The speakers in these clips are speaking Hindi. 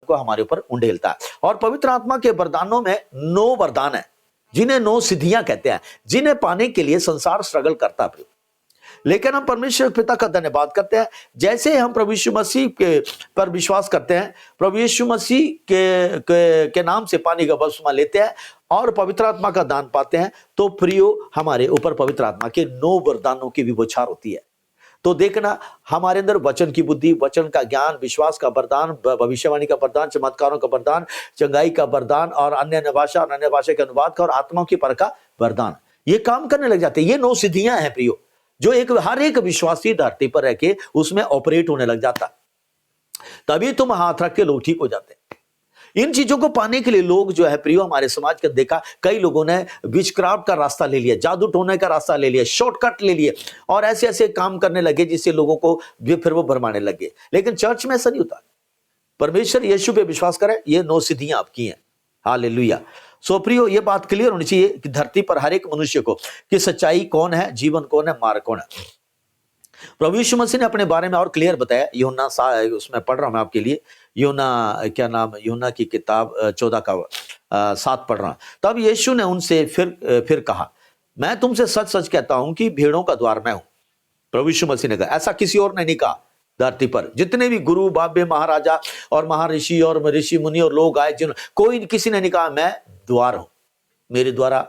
को हमारे ऊपर उंडेलता है। और पवित्र आत्मा के वरदानों में 9 वरदान है, जिन्हें 9 सिद्धियां कहते हैं, जिन्हें पाने के लिए संसार स्ट्रगल करता है। लेकिन हम परमेश्वर पिता का धन्यवाद करते हैं, जैसे हम प्रभु यीशु मसीह के पर विश्वास करते हैं, प्रभु यीशु मसीह के नाम से पानी का बपतिस्मा लेते हैं और पवित्र आत्मा का दान पाते हैं, तो प्रियो हमारे ऊपर पवित्र आत्मा के 9 वरदानों की भी बौछार होती है। तो देखना, हमारे अंदर वचन की बुद्धि, वचन का ज्ञान, विश्वास का वरदान, भविष्यवाणी का वरदान, चमत्कारों का वरदान, चंगाई का वरदान और अन्य भाषा और अन्य भाषा के अनुवाद का और आत्माओं की परख का वरदान, ये काम करने लग जाते हैं। ये 9 सिद्धियां हैं प्रियो, जो हर एक विश्वासी धरती पर रह के उसमें ऑपरेट होने लग जाता। तभी तुम हाथ रख के लोग ठीक हो जाते हैं। इन चीजों को पाने के लिए लोग जो है प्रियो, हमारे समाज का देखा, कई लोगों ने विचक्राफ्ट का रास्ता ले लिया, जादू टोने का रास्ता ले लिया, शॉर्टकट ले लिए और ऐसे ऐसे काम करने लगे जिससे लोगों को फिर वो भरमाने लगे। लेकिन चर्च में ऐसा नहीं होता। परमेश्वर यीशु पे विश्वास करें, ये 9 सिद्धियां आपकी हैं। हालेलुया। सो प्रियो, ये बात क्लियर होनी चाहिए कि धरती पर हर एक मनुष्य को कि सच्चाई कौन है, जीवन कौन है, मार्ग कौन है। प्रभु यीशु मसीह ने अपने बारे में और क्लियर बताया। यूहन्ना उसमें पढ़ रहा हूं मैं आपके लिए, यूहन्ना की किताब 14 का 7 पढ़ रहा हूं। तब यीशु ने उनसे फिर कहा, मैं तुमसे सच सच कहता हूं कि भेड़ों का द्वार मैं हूं। प्रभु यीशु मसीह ने कहा, ऐसा किसी और ने नहीं कहा। धरती पर जितने भी गुरु, बाबे, महाराजा और महर्षि और ऋषि मुनि और लोग आए, किसी ने नहीं कहा मैं द्वार हूं, मेरे द्वारा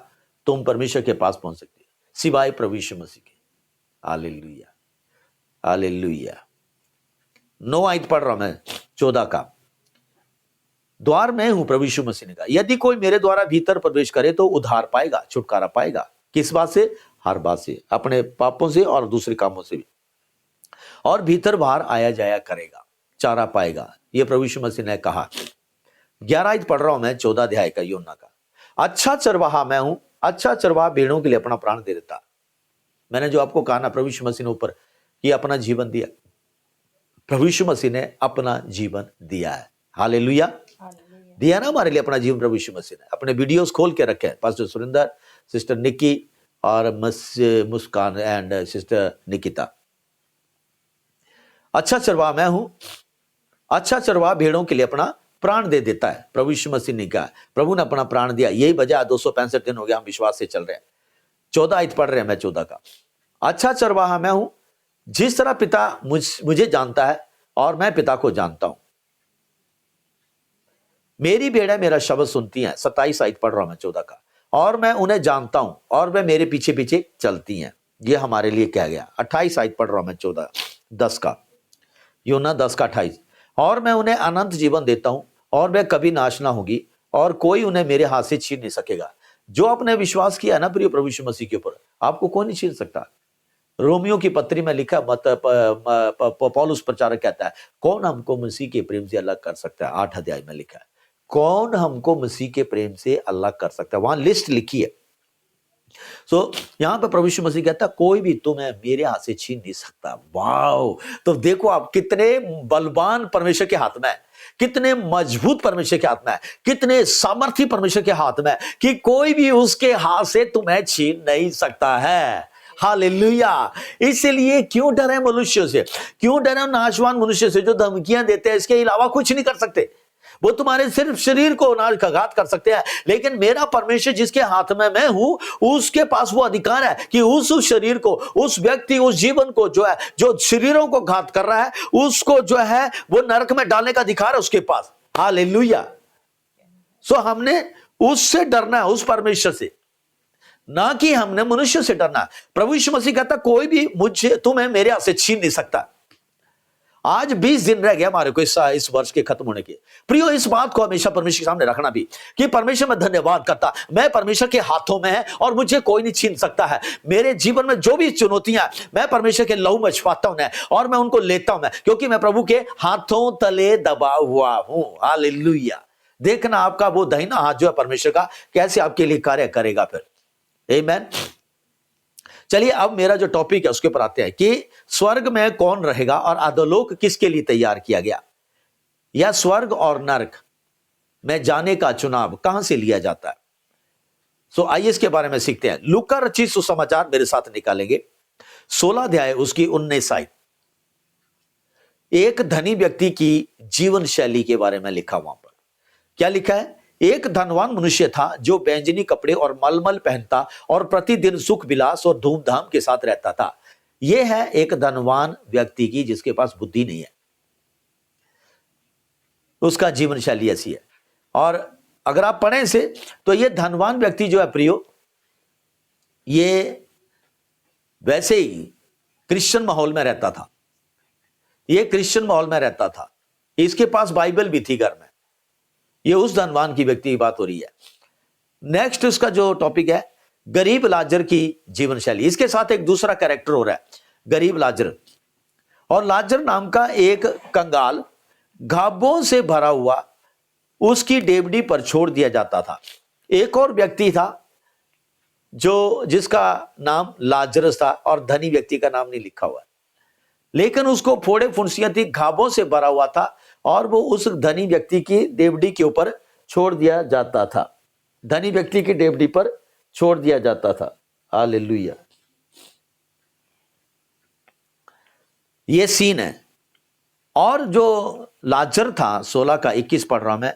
तुम परमेश्वर के पास पहुंच सकते हो, सिवाय प्रभु यीशु मसीह के। Hallelujah, hallelujah. 9 आयत पढ़ रहा हूं मैं 14 का। द्वार मैं हूं, प्रभु यीशु मसीह ने कहा, यदि कोई मेरे द्वारा भीतर प्रवेश करे तो उद्धार पाएगा, छुटकारा पाएगा। किस बात से? हर बात से, अपने पापों से और दूसरे कामों से भी, और भीतर बाहर आया जाया करेगा, चारा पाएगा। यह प्रभु यीशु मसीह ने कहा। 11 आयत पढ़ रहा हूं मैं 14 अध्याय का यूहन्ना का। अच्छा चरवाहा मैं हूं, अच्छा चरवाहा भेड़ों के लिए अपना प्राण दे देता। मैंने जो आपको कहा ना, प्रभु यीशु मसीह ने ऊपर ये अपना जीवन दिया, प्रभु यीशु मसीह ने अपना जीवन दिया है। हालेलुया, दिया ना हमारे लिए अपना जीवन प्रभु यीशु मसीह ने। अपने वीडियोस खोल के रखे हैं, पास्टर सुरेंद्र, सिस्टर निक्की और मुस्कान एंड सिस्टर निकिता। अच्छा चरवाहा मैं हूं, अच्छा चरवाहा भेड़ों के लिए अपना प्राण दे देता है। प्रभु यीशु मसीह ने कहा, प्रभु ने अपना प्राण दिया। यही वजह 265 दिन हो गया हम विश्वास से चल रहे हैं। 14 आयत पढ़ रहे हैं मैं 14 का। अच्छा चरवाहा मैं हूं, जिस तरह पिता मुझे जानता है और मैं पिता को जानता हूं, मेरी भेड़ें मेरा शब्द सुनती हैं। 27 आयत पढ़ रहा हूं मैं 14 का। और मैं उन्हें जानता हूं और वे मेरे पीछे पीछे चलती हैं। ये हमारे लिए कहा गया। 28 आयत पढ़ रहा हूं मैं 10 का, यूहन्ना 10 का 28। और मैं उन्हें अनंत जीवन देता हूं और वे कभी नाश ना होगी और कोई उन्हें मेरे हाथ से छीन नहीं सकेगा। जो आपने विश्वास किया ना प्रिय प्रभु यीशु मसीह के ऊपर, आपको कोई नहीं छीन सकता। रोमियो की पत्री में लिखा, पौलुस प्रचारक कहता है, कौन हमको मसीह के प्रेम से अलग कर सकता है। 8 अध्याय में लिखा है, कौन हमको मसीह के प्रेम से अलग कर सकता है। वहां लिस्ट लिखी है। यहां पर प्रभु यीशु मसीह कहता है, कोई भी तुम्हें मेरे हाथ से छीन नहीं सकता। वाओ! तो देखो आप कितने बलवान परमेश्वर के हाथ में है, कितने मजबूत परमेश्वर के हाथ में है, कितने सामर्थ्य परमेश्वर के हाथ में है कि कोई भी उसके हाथ से तुम्हें छीन नहीं सकता है। हालेलुया। इसलिए क्यों डरे मनुष्य से, क्यों डरे नाशवान मनुष्य से जो धमकियां देते हैं, इसके अलावा कुछ नहीं कर सकते। वो तुम्हारे सिर्फ शरीर को नाश का घात कर सकते हैं, लेकिन मेरा परमेश्वर जिसके हाथ में मैं हूं, उसके पास वो अधिकार है कि उस शरीर को, उस व्यक्ति, उस जीवन को जो है, जो शरीरों को घात कर रहा है, उसको जो है वो नरक में डालने का अधिकार है उसके पास। हालेलुया। हमने उससे डरना है, उस परमेश्वर से, ना कि हमने मनुष्य से डरना। प्रभु यीशु मसीह कहता, कोई भी मुझे तुम्हें मेरे हाथ से छीन नहीं सकता। आज 20 दिन रह गया हमारे को इस वर्ष के खत्म होने के। प्रियो, इस बात को हमेशा परमेश्वर के सामने रखना भी कि परमेश्वर मैं धन्यवाद करता, मैं परमेश्वर के हाथों में है और मुझे कोई नहीं छीन सकता है। मेरे जीवन में जो भी चुनौतियां, मैं परमेश्वर के लहू में छुपाता हूं और मैं उनको लेता हूं, क्योंकि मैं प्रभु के हाथों तले दबा हुआ हूं। हालेलुया। देखना आपका वो दाहिना हाथ जो है परमेश्वर का, कैसे आपके लिए कार्य करेगा फिर। आमीन। चलिए अब मेरा जो टॉपिक है उसके ऊपर आते हैं कि स्वर्ग में कौन रहेगा और अधोलोक किसके लिए तैयार किया गया, या स्वर्ग और नरक में जाने का चुनाव कहां से लिया जाता है। आइए इसके बारे में सीखते हैं। लूका रचित सुसमाचार मेरे साथ निकालेंगे, 16 अध्याय उसकी 19 आयत। एक धनी व्यक्ति की जीवन शैली के बारे में लिखा। वहां पर क्या लिखा है? एक धनवान मनुष्य था जो बैंजनी कपड़े और मलमल पहनता और प्रतिदिन सुख विलास और धूमधाम के साथ रहता था। यह है एक धनवान व्यक्ति की जिसके पास बुद्धि नहीं है, उसका जीवन शैली ऐसी है। और अगर आप पढ़ें इसे तो यह धनवान व्यक्ति जो है प्रियो, ये वैसे ही क्रिश्चियन माहौल में रहता था। ये क्रिश्चियन माहौल में रहता था, इसके पास बाइबल भी थी घर में। ये उस धनवान की व्यक्ति की बात हो रही है। नेक्स्ट उसका जो टॉपिक है, गरीब लाजर की जीवन शैली। इसके साथ एक दूसरा कैरेक्टर हो रहा है, गरीब लाजर। और लाजर नाम का एक कंगाल घावों से भरा हुआ उसकी डेवड़ी पर छोड़ दिया जाता था। एक और व्यक्ति था जो जिसका नाम लाजरस था और धनी व्यक्ति का नाम नहीं लिखा हुआ है, लेकिन उसको फोड़े फुंसियां थी, घावों से भरा हुआ था और वो उस धनी व्यक्ति की डेवड़ी के ऊपर छोड़ दिया जाता था। धनी व्यक्ति की डेवड़ी पर छोड़ दिया जाता था। हालेलुया। ये सीन है। और जो लाजर था, 16 का 21 पढ़ रहा मैं,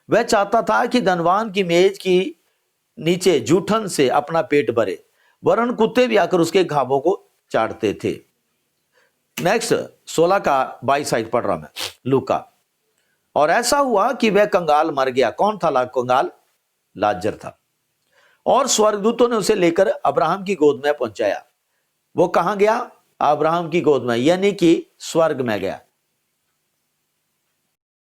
वह चाहता था कि धनवान की मेज की नीचे जूठन से अपना पेट भरे, वरन कुत्ते भी आकर उसके घावों को चाटते थे। नेक्स्ट 16 का 22 साइड पढ़ रहा मैं, लूका। और ऐसा हुआ कि वह कंगाल मर गया। कौन था कंगाल? लाजर था। और स्वर्गदूतों ने उसे लेकर अब्राहम की गोद में पहुंचाया। वो कहां गया? अब्राहम की गोद में, यानी कि स्वर्ग में गया।